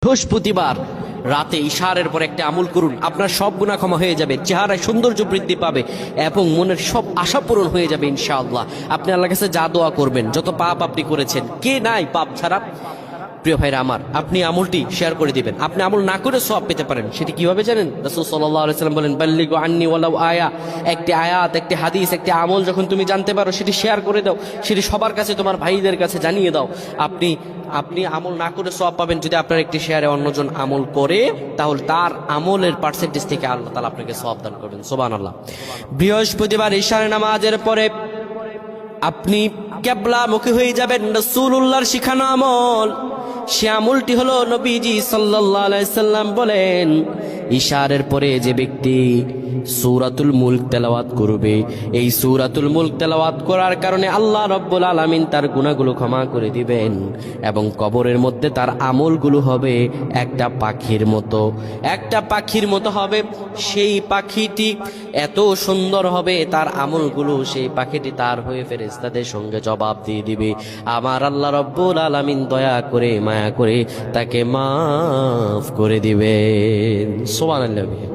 বৃহস্পতিবার রাতে ইশারের পর একটা আমল করুন, আপনার সব গুনাহ ক্ষমা হয়ে যাবে, চেহারায় সৌন্দর্য বৃদ্ধি পাবে এবং মনের সব আশা পূরণ হয়ে যাবে ইনশাআল্লাহ। আপনি আল্লাহর কাছে যা দোয়া করবেন, যত পাপ আপনি করেছেন, কে নাই পাপ ছাড়া? প্রিয় ভাইরা আমার, আপনি আমলটি শেয়ার করে দিবেন। আপনি আমল না করে সওয়াব পেতে পারেন। সেটি কিভাবে জানেন? রাসূল সাল্লাল্লাহু আলাইহি ওয়াসাল্লাম বলেন, বাল্লিগু আন্নি ওয়ালাউ আয়া। একটি আয়াত, একটি হাদিস, একটি আমল যখন তুমি জানতে পারো, সেটি শেয়ার করে দাও, সেটি সবার কাছে, তোমার ভাইদের কাছে জানিয়ে দাও। আপনি আমল না করে সওয়াব পাবেন। যদি আপনার একটি শেয়ারে অন্যজন আমল করে, তাহলে তার আমলের পার্সেন্টেজ থেকে আল্লাহ তাআলা আপনাকে সওয়াব দান করবেন। সুবহানাল্লাহ। বৃহস্পতিবার ইশার নামাজের পরে আপনি কিবলামুখী হয়ে যাবেন। রাসূলুল্লাহর শিখানো আমল, সে আমলটি হলো, নবীজি সাল্লাল্লাহু আলাইহি সাল্লাম বলেন, ইশারের পরে যে ব্যক্তি সূরাতুল মুলক তেলাওয়াত করবে, এই সূরাতুল মুলক তেলাওয়াত করার কারণে আল্লাহ রাব্বুল আলামিন তার গুনাহগুলো ক্ষমা করে দিবেন এবং কবরের মধ্যে তার আমলগুলো হবে একটা পাখির মতো হবে। সেই পাখিটি এত সুন্দর হবে, তার আমলগুলো, সেই পাখিটি তার হয়ে ফেরেশতাদের সঙ্গে জবাব দিয়ে দিবে। আমার আল্লাহ রাব্বুল আলামিন দয়া করে, মায়া করে তাকে মাফ করে দিবেন। সুবহানাল্লাহ।